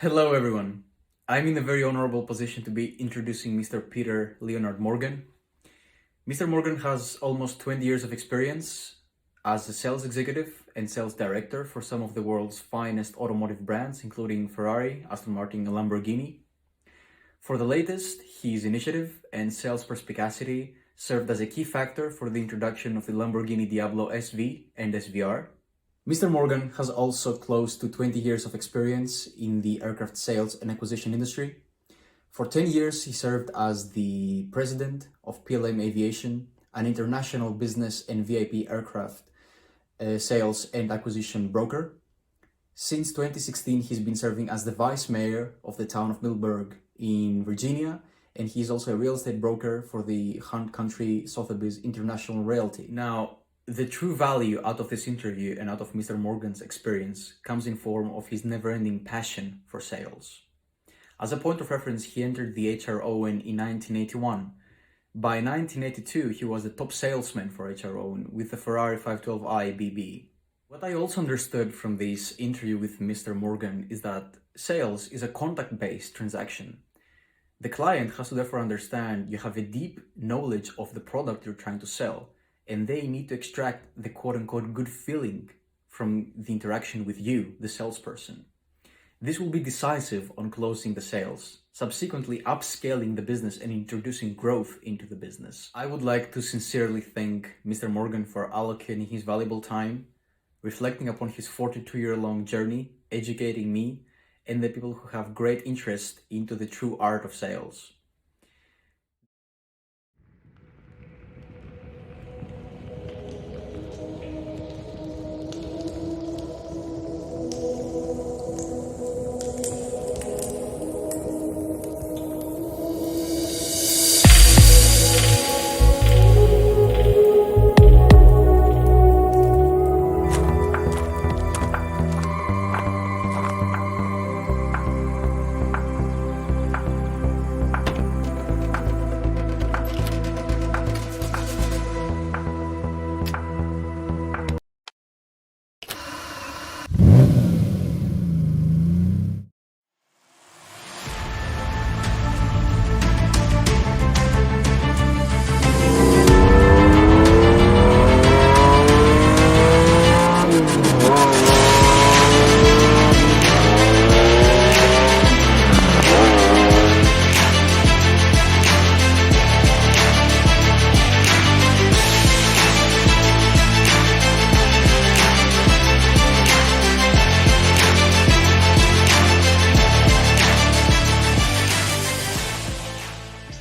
Hello, everyone. I'm in a very honorable position to be introducing Mr. Peter Leonard-Morgan. Mr. Morgan has almost 20 years of experience as a sales executive and sales director for some of the world's finest automotive brands, including Ferrari, Aston Martin, and Lamborghini. For the latest, his initiative and sales perspicacity served as a key factor for the introduction of the Lamborghini Diablo SV and SVR. Mr. Morgan has also close to 20 years of experience in the aircraft sales and acquisition industry. For 10 years, he served as the President of PLM Aviation, an international business and VIP aircraft sales and acquisition broker. Since 2016, he's been serving as the Vice Mayor of the Town of Middleburg in Virginia, and he's also a real estate broker for the Hunt Country Sotheby's International Realty. Now, the true value out of this interview and out of Mr. Morgan's experience comes in form of his never-ending passion for sales. As a point of reference, he entered the HR Owen in 1981. By 1982, he was the top salesman for HR Owen with the Ferrari 512i BIP. What I also understood from this interview with Mr. Morgan is that sales is a contact-based transaction. The client has to therefore understand you have a deep knowledge of the product you're trying to sell, and they need to extract the quote-unquote good feeling from the interaction with you, the salesperson. This will be decisive on closing the sales, subsequently upscaling the business and introducing growth into the business. I would like to sincerely thank Mr. Morgan for allocating his valuable time, reflecting upon his 42-year-long journey, educating me, and the people who have great interest into the true art of sales.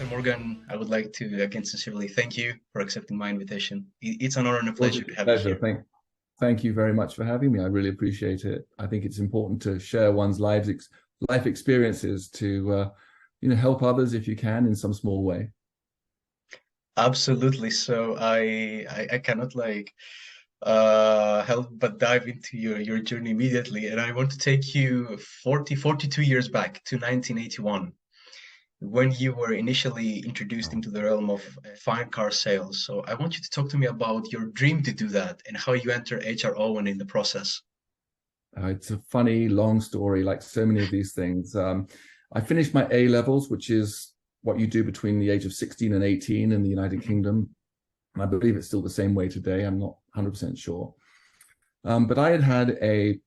Morgan, I would like to again sincerely thank you for accepting my invitation. It's an honor and a pleasure to have you here. Thank you very much for having me. I really appreciate it. I think it's important to share one's life experiences to help others if you can in some small way. Absolutely. So I cannot help but dive into your journey immediately, and I want to take you 42 years back to 1981. When you were initially introduced into the realm of fine car sales. So I want you to talk to me about your dream to do that and how you enter HR Owen in the process. It's a funny, long story, like so many of these things. I finished my A-levels, which is what you do between the age of 16 and 18 in the United Kingdom. And I believe it's still the same way today. I'm not 100% sure. But I had a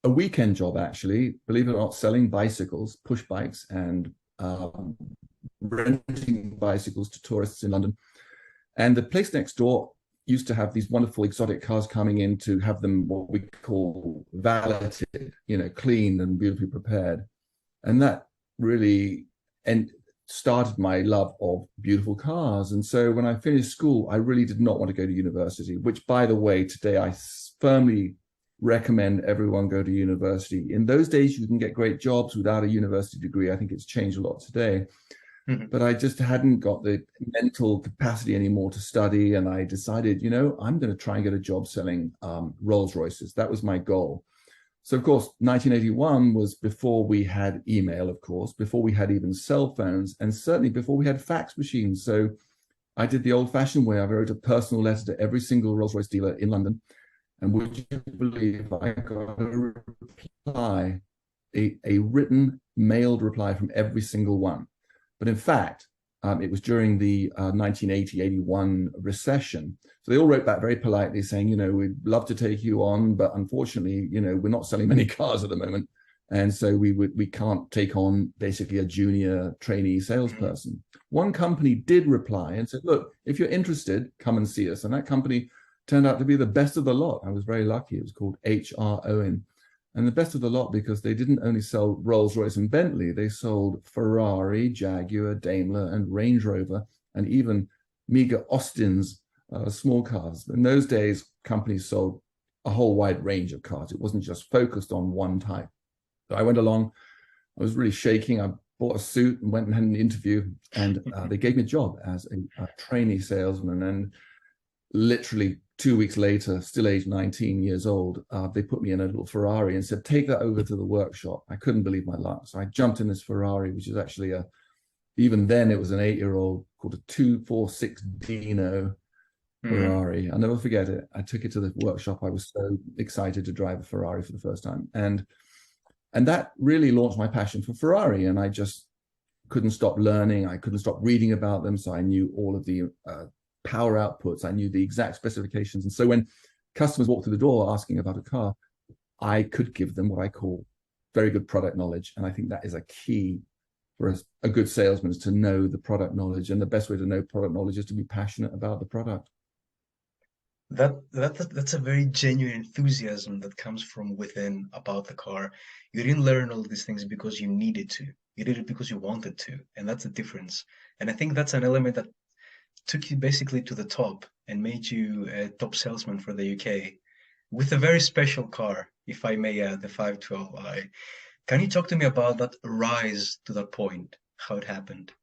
weekend job, actually, believe it or not, selling bicycles, push bikes, and renting bicycles to tourists in London. And the place next door used to have these wonderful exotic cars coming in to have them what we call valeted, cleaned and beautifully prepared. And that really started my love of beautiful cars. And so when I finished school, I really did not want to go to university, which, by the way, today I firmly recommend everyone go to university. In those days, you can get great jobs without a university degree. I think it's changed a lot today. But I just hadn't got the mental capacity anymore to study. And I decided, I'm going to try and get a job selling Rolls Royces. That was my goal. So, of course, 1981 was before we had email, of course, before we had even cell phones, and certainly before we had fax machines. So I did the old-fashioned way. I wrote a personal letter to every single Rolls Royce dealer in London. And would you believe I got a reply a written, mailed reply from every single one. But in fact, it was during the 1980-81 recession. So they all wrote back very politely saying, we'd love to take you on, but unfortunately, we're not selling many cars at the moment. And so we can't take on basically a junior trainee salesperson. One company did reply and said, look, if you're interested, come and see us. And that company turned out to be the best of the lot. I was very lucky. It was called HR Owen. And the best of the lot because they didn't only sell Rolls-Royce and Bentley, they sold Ferrari, Jaguar, Daimler, and Range Rover, and even meager Austins, small cars. In those days, companies sold a whole wide range of cars. It wasn't just focused on one type. So I went along, I was really shaking. I bought a suit and went and had an interview, and they gave me a job as a trainee salesman. And literally 2 weeks later, still aged 19 years old, they put me in a little Ferrari and said, take that over to the workshop. I couldn't believe my luck. So I jumped in this Ferrari, which is actually even then it was an 8-year-old called a 246 Dino Ferrari. I'll never forget it. I took it to the workshop. I was so excited to drive a Ferrari for the first time. And that really launched my passion for Ferrari. And I just couldn't stop learning. I couldn't stop reading about them. So I knew all of the power outputs. I knew the exact specifications. And so when customers walked through the door asking about a car, I could give them what I call very good product knowledge. And I think that is a key for a good salesman, is to know the product knowledge. And the best way to know product knowledge is to be passionate about the product. That's a very genuine enthusiasm that comes from within about the car. You didn't learn all these things because you needed to. You did it because you wanted to, and that's the difference. And I think that's an element that took you basically to the top and made you a top salesman for the UK with a very special car, if I may add, the 512i. Can you talk to me about that rise to that point, how it happened?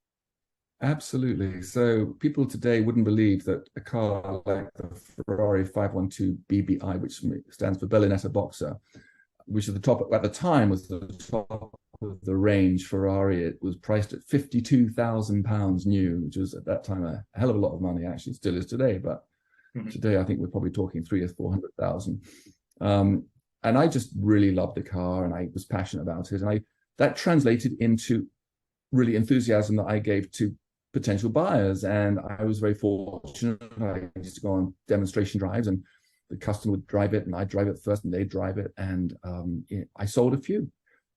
Absolutely. So people today wouldn't believe that a car like the Ferrari 512 BBI, which stands for Berlinetta Boxer, which at the top at the time was the top of the range Ferrari. It was priced at £52,000 new, which was at that time a hell of a lot of money. Actually, it still is today, but today I think we're probably talking 300,000 or 400,000. And I just really loved the car, and I was passionate about it, and that translated into really enthusiasm that I gave to potential buyers. And I was very fortunate. I used to go on demonstration drives, and the customer would drive it and I'd drive it first and they'd drive it. And I sold a few.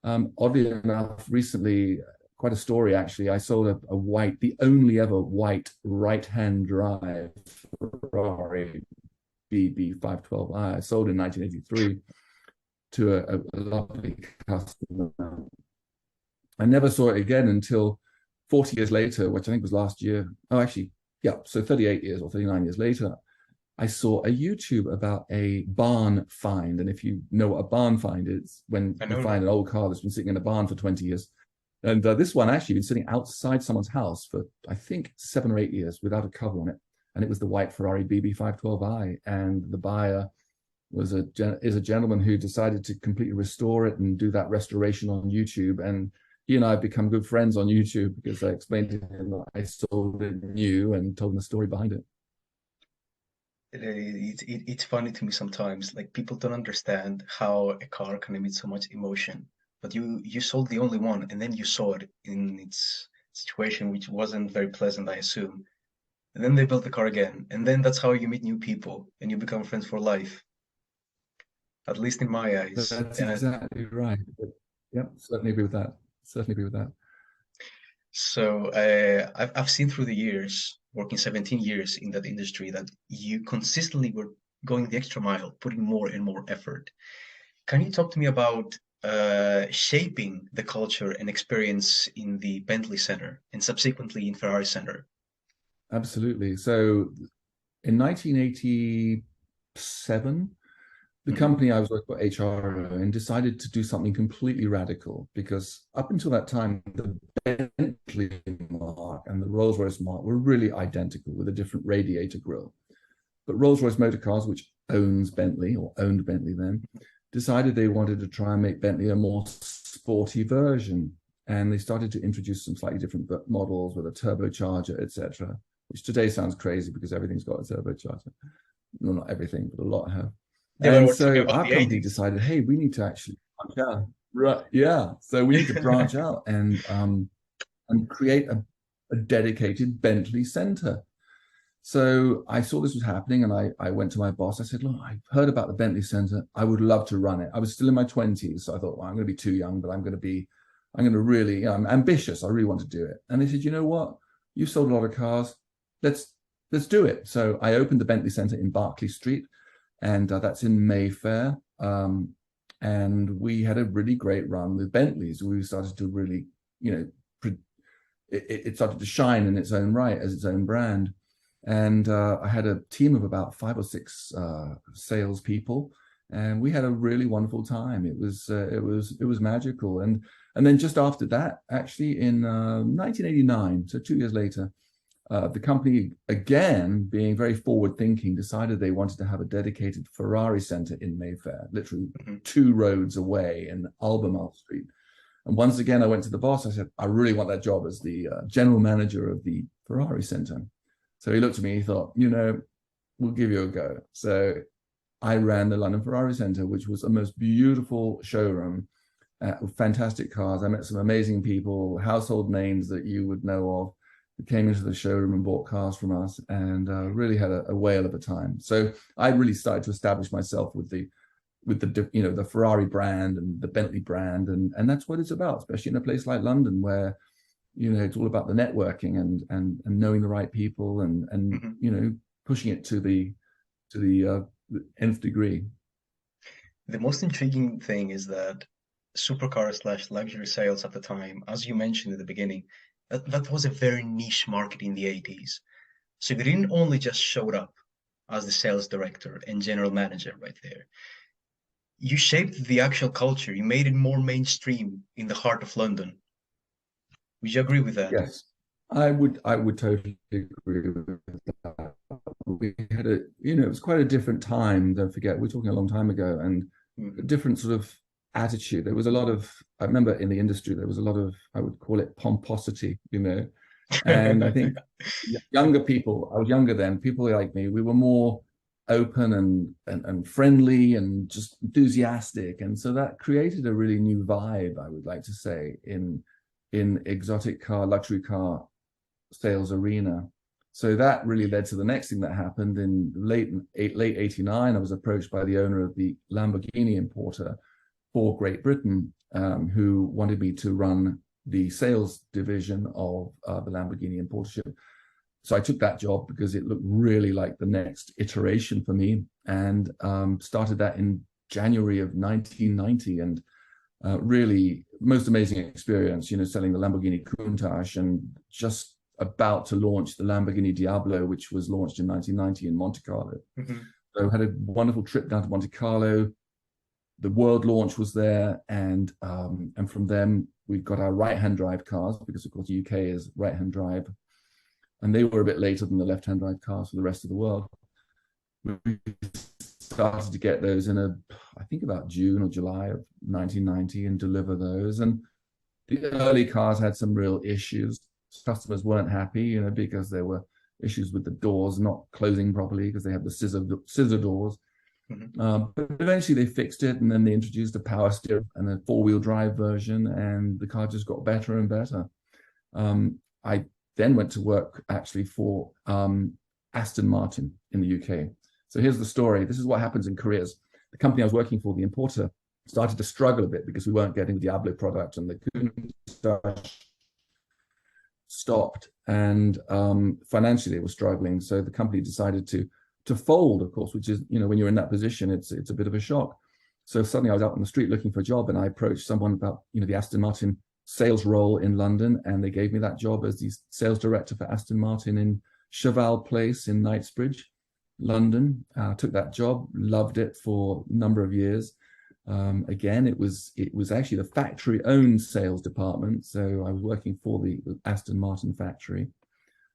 Oddly enough, recently, quite a story actually, I sold the only ever white right-hand drive Ferrari BB 512i. I sold in 1983 to a lovely customer. I never saw it again until 40 years later, which I think was last year. Oh, actually, yeah. So 38 years or 39 years later, I saw a YouTube about a barn find. And if you know what a barn find is, when you find an old car that's been sitting in a barn for 20 years. And this one actually been sitting outside someone's house for, I think, 7 or 8 years without a cover on it. And it was the white Ferrari BB 512i. And the buyer is a gentleman who decided to completely restore it and do that restoration on YouTube. And he and I have become good friends on YouTube because I explained to him that I sold it new and told him the story behind it. It's funny to me sometimes, like people don't understand how a car can emit so much emotion, but you sold the only one, and then you saw it in its situation, which wasn't very pleasant, I assume. And then they built the car again, and then that's how you meet new people and you become friends for life. At least in my eyes. That's exactly right. Yep, certainly agree with that. Certainly agree with that. So I've seen through the years, working 17 years in that industry, that you consistently were going the extra mile, putting more and more effort. Can you talk to me about shaping the culture and experience in the Bentley Center and subsequently in Ferrari Center? Absolutely. So in 1987, the company I was working for, HR, and decided to do something completely radical, because up until that time, the Bentley mark and the Rolls-Royce mark were really identical with a different radiator grille. But Rolls-Royce Motor Cars, which owns Bentley, or owned Bentley then, decided they wanted to try and make Bentley a more sporty version. And they started to introduce some slightly different models with a turbocharger, etc., which today sounds crazy because everything's got a turbocharger. Well, not everything, but a lot have. And so our company decided, hey, we need to actually punch out. Right. Yeah. So we need to branch out and create a dedicated Bentley center. So I saw this was happening, and I went to my boss. I said, look, I've heard about the Bentley Center. I would love to run it. I was still in my 20s, so I thought, well, I'm going to be too young, but I'm going to really, I'm ambitious. I really want to do it. And they said, you know what? You've sold a lot of cars. Let's do it. So I opened the Bentley Center in Berkeley Street, and that's in Mayfair. And we had a really great run with Bentleys. We started to really, it started to shine in its own right as its own brand. And I had a team of about 5 or 6 salespeople, and we had a really wonderful time. It was magical. And then just after that, actually in 1989, so 2 years later, the company, again being very forward thinking, decided they wanted to have a dedicated Ferrari center in Mayfair, literally 2 roads away in Albemarle Street. And once again, I went to the boss. I said, I really want that job as the general manager of the Ferrari center. So he looked at me, he thought, we'll give you a go. So I ran the London Ferrari Center, which was the most beautiful showroom with fantastic cars. I met some amazing people, household names that you would know of, who came into the showroom and bought cars from us, and really had a whale of a time. So I really started to establish myself with the Ferrari brand and the Bentley brand, and that's what it's about, especially in a place like London, where it's all about the networking and knowing the right people and pushing it to the nth degree. The most intriguing thing is that supercar / luxury sales at the time, as you mentioned at the beginning, that was a very niche market in the 80s. So you didn't only just showed up as the sales director and general manager right there. You shaped the actual culture. You made it more mainstream in the heart of London. Would you agree with that? Yes, I would totally agree with that. We had it was quite a different time. Don't forget, we're talking a long time ago, and a different sort of attitude. There was a lot of, I remember in the industry, there was a lot of, I would call it pomposity, and I think younger people, I was younger then, people like me, we were more open and friendly and just enthusiastic. And so that created a really new vibe, I would like to say, in exotic car, luxury car sales arena. So that really led to the next thing that happened in late 89. I was approached by the owner of the Lamborghini importer for Great Britain, who wanted me to run the sales division of the Lamborghini importership. So I took that job because it looked really like the next iteration for me, and started that in January of 1990. And really most amazing experience, selling the Lamborghini Countach, and just about to launch the Lamborghini Diablo, which was launched in 1990 in Monte Carlo. So I had a wonderful trip down to Monte Carlo. The world launch was there, and from them we got our right-hand drive cars, because of course the UK is right-hand drive, and they were a bit later than the left-hand drive cars for the rest of the world. We started to get those in I think about June or July of 1990, and deliver those. And the early cars had some real issues. Customers weren't happy, because there were issues with the doors not closing properly because they had the scissor doors. But eventually they fixed it, and then they introduced a power steering and a 4-wheel drive version, and the car just got better and better. I then went to work actually for Aston Martin in the UK. So here's the story. This is what happens in careers. The company I was working for, the importer, started to struggle a bit because we weren't getting the Diablo product, and the Countach stopped, and financially it was struggling. So the company decided to fold, of course, which is, when you're in that position, it's a bit of a shock. So suddenly I was out on the street looking for a job, and I approached someone about, the Aston Martin sales role in London, and they gave me that job as the sales director for Aston Martin in Cheval Place in Knightsbridge, London. Took that job, loved it for a number of years. Again, it was actually the factory-owned sales department, so I was working for the Aston Martin factory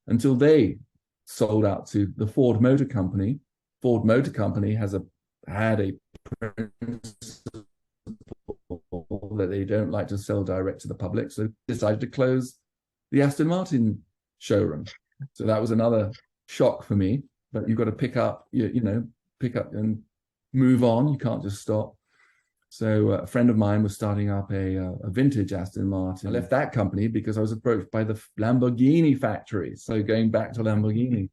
until they sold out to the Ford Motor Company. Ford Motor Company had a principle that they don't like to sell direct to the public, so decided to close the Aston Martin showroom. So that was another shock for me. But you've got to pick up and move on. You can't just stop. So a friend of mine was starting up a vintage Aston Martin. I left that company because I was approached by the Lamborghini factory. So going back to Lamborghini,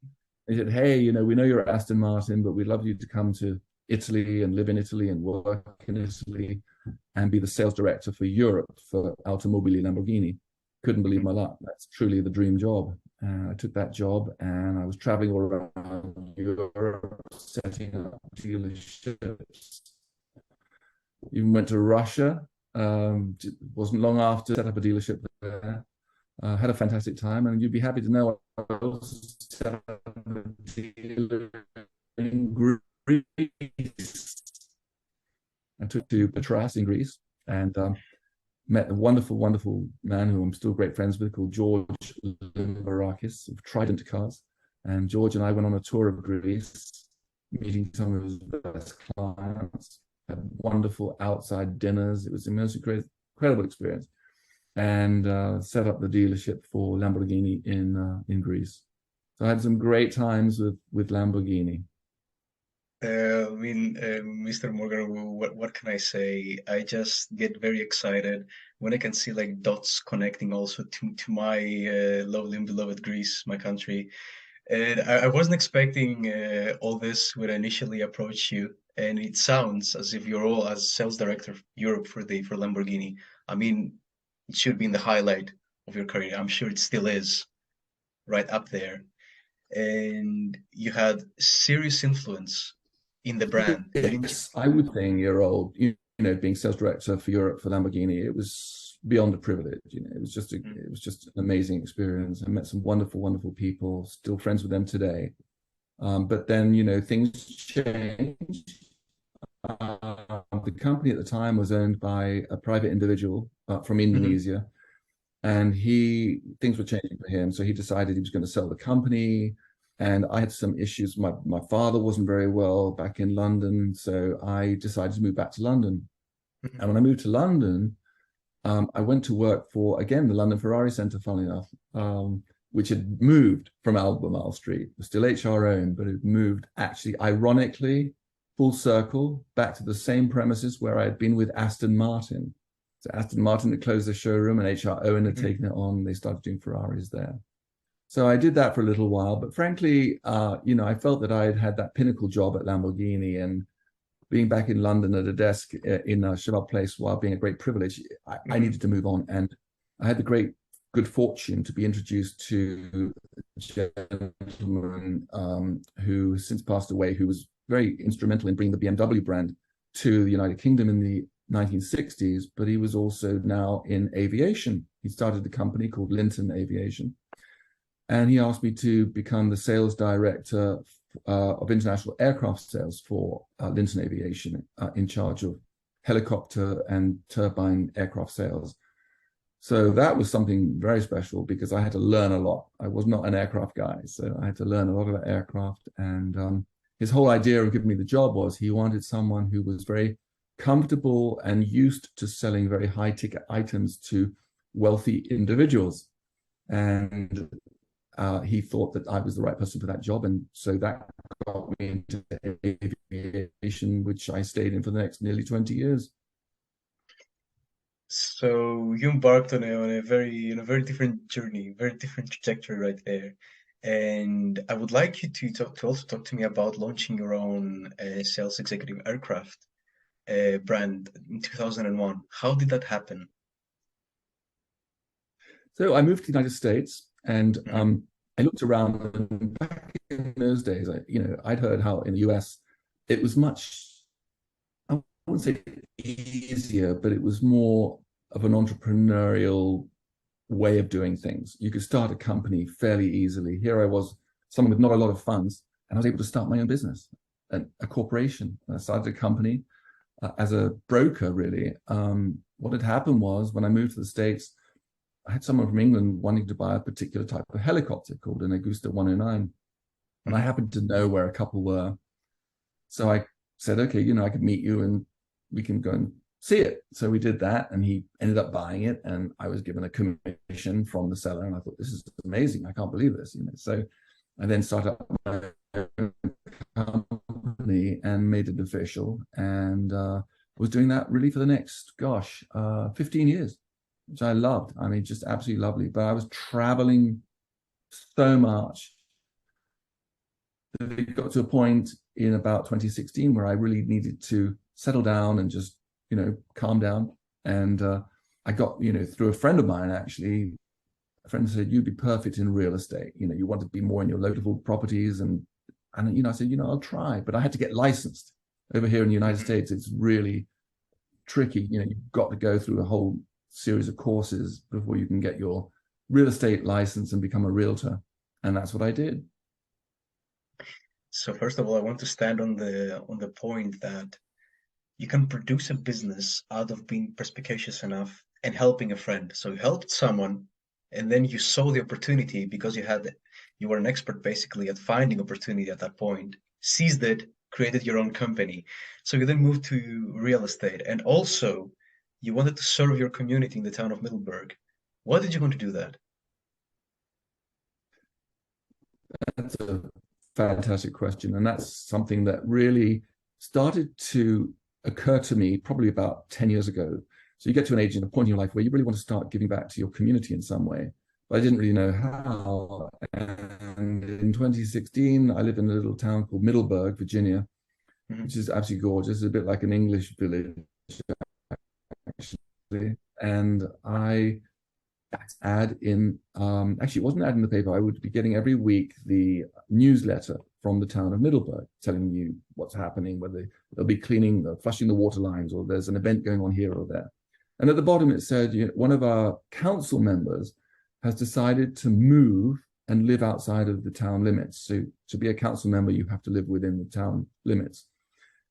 they said, hey, you know, we know you're Aston Martin, but we'd love you to come to Italy and live in Italy and work in Italy and be the sales director for Europe for Automobili Lamborghini. Couldn't believe my luck. That's truly the dream job. I took that job and I was traveling all around Europe, setting up dealerships. Even went to Russia. Wasn't long after set up a dealership there. Had a fantastic time, and you'd be happy to know I also set up a dealer in Greece. I took to Patras in Greece and met a wonderful, wonderful man who I'm still great friends with called George Limbarakis of Trident Cars. And George and I went on a tour of Greece, meeting some of his best clients. Had wonderful outside dinners. It was the most incredible experience, and set up the dealership for Lamborghini in Greece. So I had some great times with Lamborghini. Mr. Morgan, what can I say? I just get very excited when I can see like dots connecting also to my lovely and beloved Greece, my country. And I wasn't expecting all this when I initially approached you, and it sounds as if you're all as sales director of Europe for Lamborghini. I mean, it should be in the highlight of your career. I'm sure it still is, right up there. And you had serious influence in the brand. Yes, I would think you're old. You know, being sales director for Europe for Lamborghini, it was beyond a privilege. You know, it was just it was just an amazing experience. I met some wonderful, wonderful people. Still friends with them today. But then, you know, things changed. The company at the time was owned by a private individual from Indonesia, and things were changing for him. So he decided he was going to sell the company. And I had some issues. My father wasn't very well back in London, so I decided to move back to London. And when I moved to London, I went to work for, again, the London Ferrari Centre, funnily enough, which had moved from Albemarle Street. It was still HR Owen, but it moved actually, ironically, full circle back to the same premises where I had been with Aston Martin. So Aston Martin had closed the showroom and HR Owen had taken it on. They started doing Ferraris there. So I did that for a little while, but frankly, you know, I felt that I had had that pinnacle job at Lamborghini, and being back in London at a desk in Cheval Place, while being a great privilege, I needed to move on. And I had the good fortune to be introduced to a gentleman who has since passed away, who was very instrumental in bringing the BMW brand to the United Kingdom in the 1960s, but he was also now in aviation. He started a company called Linton Aviation. And he asked me to become the sales director of international aircraft sales for Linton Aviation, in charge of helicopter and turbine aircraft sales. So that was something very special because I had to learn a lot. I was not an aircraft guy, so I had to learn a lot about aircraft. And his whole idea of giving me the job was he wanted someone who was very comfortable and used to selling very high ticket items to wealthy individuals. And he thought that I was the right person for that job. And so that got me into aviation, which I stayed in for the next nearly 20 years. So you embarked on a very different journey, very different trajectory right there. And I would like you to also talk to me about launching your own sales executive aircraft brand in 2001. How did that happen? So I moved to the United States, and I looked around, and back in those days, I'd heard how in the US it was much, I wouldn't say easier, but it was more of an entrepreneurial way of doing things. You could start a company fairly easily. Here I was, someone with not a lot of funds, and I was able to start my own business, a corporation. I started a company as a broker, really. What had happened was when I moved to the States, I had someone from England wanting to buy a particular type of helicopter called an Augusta 109. And I happened to know where a couple were. So I said, okay, I could meet you and we can go and see it. So we did that, and he ended up buying it, and I was given a commission from the seller, and I thought, this is amazing. I can't believe this. So I then started up my own company and made it official. And was doing that really for the next, 15 years, which I loved. I mean, just absolutely lovely. But I was traveling so much that it got to a point in about 2016 where I really needed to settle down and just, calm down. And I got, through a friend of mine, actually, a friend said, you'd be perfect in real estate. You want to be more in your local properties. And I said, I'll try. But I had to get licensed. Over here in the United States, it's really tricky. You've got to go through a whole series of courses before you can get your real estate license and become a realtor. And that's what I did. So first of all, I want to stand on the point that you can produce a business out of being perspicacious enough and helping a friend. So you helped someone, and then you saw the opportunity because you were an expert basically at finding opportunity at that point, seized it, created your own company. So you then moved to real estate, and also you wanted to serve your community in the town of Middleburg. Why did you want to do that? That's a fantastic question. And that's something that really started to occur to me probably about 10 years ago. So you get to an age and a point in your life where you really want to start giving back to your community in some way. But I didn't really know how. And in 2016, I live in a little town called Middleburg, Virginia, which is absolutely gorgeous. It's a bit like an English village, actually. And I ad in, actually it wasn't an ad in the paper. I would be getting every week the newsletter from the town of Middleburg telling you what's happening, whether they'll be cleaning, flushing the water lines, or there's an event going on here or there. And at the bottom it said, one of our council members has decided to move and live outside of the town limits. So to be a council member, you have to live within the town limits.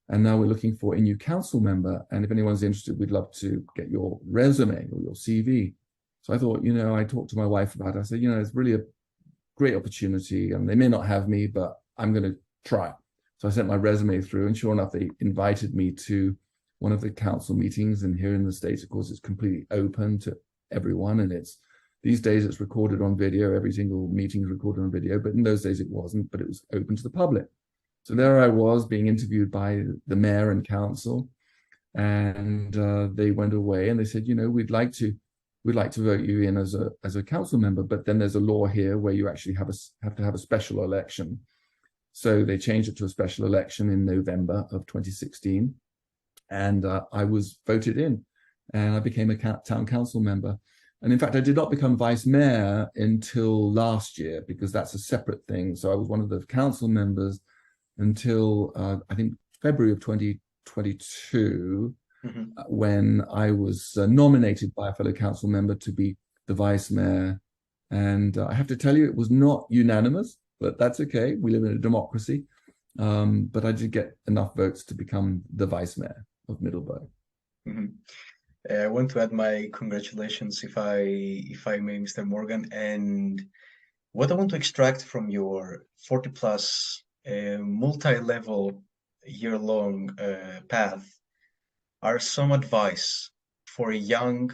And now we're looking for a new council member. And if anyone's interested, we'd love to get your resume or your CV. So I thought, I talked to my wife about it. I said, it's really a great opportunity, and they may not have me, but I'm going to try. So I sent my resume through, and sure enough, they invited me to one of the council meetings. And here in the States, of course, it's completely open to everyone. And these days it's recorded on video. Every single meeting is recorded on video, but in those days it wasn't, but it was open to the public. So there I was being interviewed by the mayor and council, and they went away and they said, we'd like to vote you in as a council member, but then there's a law here where you actually have to have a special election. So they changed it to a special election in November of 2016, and I was voted in, and I became a town council member. And in fact, I did not become vice mayor until last year, because that's a separate thing. So I was one of the council members until I think February of 2022. When I was nominated by a fellow council member to be the vice mayor. And I have to tell you, it was not unanimous, but that's okay. We live in a democracy. But I did get enough votes to become the vice mayor of Middleburg. I want to add my congratulations, if I may, Mr. Morgan. And what I want to extract from your 40+ multi-level year-long path are some advice for a young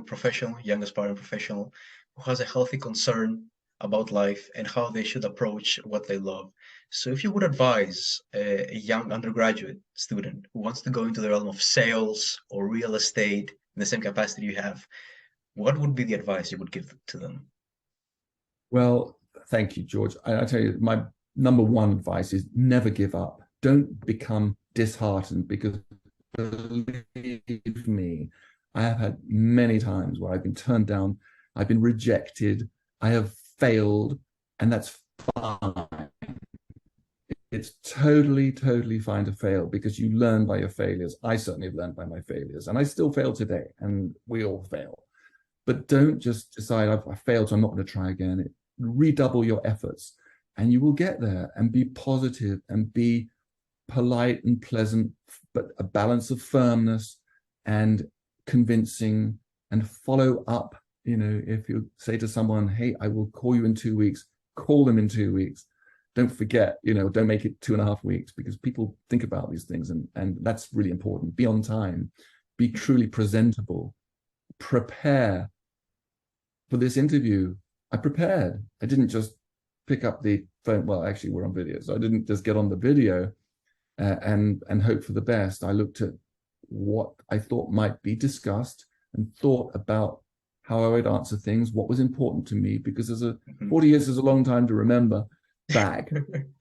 professional, young aspiring professional who has a healthy concern about life and how they should approach what they love. So if you would advise a young undergraduate student who wants to go into the realm of sales or real estate in the same capacity you have, what would be the advice you would give to them? Well, thank you, George. I tell you, my number one advice is never give up. Don't become disheartened, because believe me, I have had many times where I've been turned down, I've been rejected, I have failed, and that's fine. It's totally, totally fine to fail, because you learn by your failures. I certainly have learned by my failures, and I still fail today, and we all fail. But don't just decide, I failed, so I'm not going to try again. Redouble your efforts, and you will get there. And be positive, and be polite and pleasant, but a balance of firmness and convincing, and follow up. If you say to someone, hey, I will call you in 2 weeks, call them in 2 weeks. Don't forget, don't make it 2.5 weeks, because people think about these things, and that's really important. Be on time, be truly presentable, prepare for this interview. I prepared. I didn't just pick up the phone. Well, actually, we're on video, so I didn't just get on the video. and hope for the best. I looked at what I thought might be discussed and thought about how I would answer things, what was important to me, because 40 years is a long time to remember back.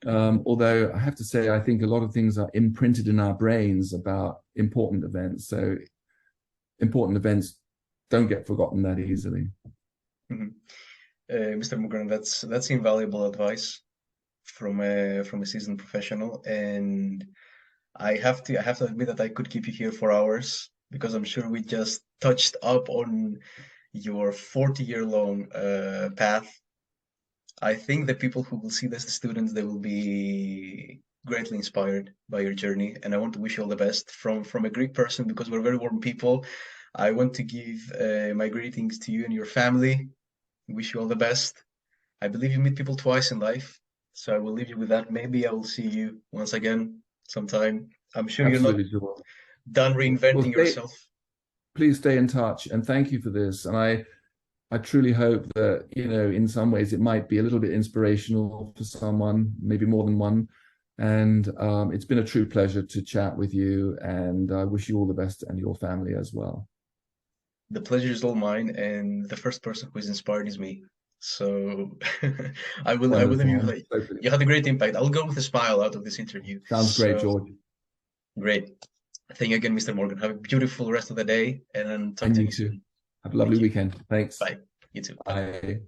Although I have to say, I think a lot of things are imprinted in our brains about important events. So important events don't get forgotten that easily. Mr. Morgan, that's invaluable advice from a seasoned professional, and I have to admit that I could keep you here for hours, because I'm sure we just touched up on your 40-year-long path. I think the people who will see this, the students, they will be greatly inspired by your journey, and I want to wish you all the best from a Greek person, because we're very warm people. I want to give my greetings to you and your family. Wish you all the best. I believe you meet people twice in life, so I will leave you with that. Maybe I will see you once again sometime. I'm sure you're not Absolutely, Joel. done reinventing Well, yourself. please stay in touch, and thank you for this. And I truly hope that, you know, in some ways it might be a little bit inspirational for someone, maybe more than one. And it's been a true pleasure to chat with you, and I wish you all the best and your family as well. The pleasure is all mine, and the first person who is inspired is me. So I will leave you Wonderful. like you had a great impact. I'll go with a smile out of this interview. Sounds great, George. Great. Thank you again, Mr. Morgan. Have a beautiful rest of the day, and then talk And to you you too. soon. Have a lovely weekend. Thanks. Bye. You too. Bye.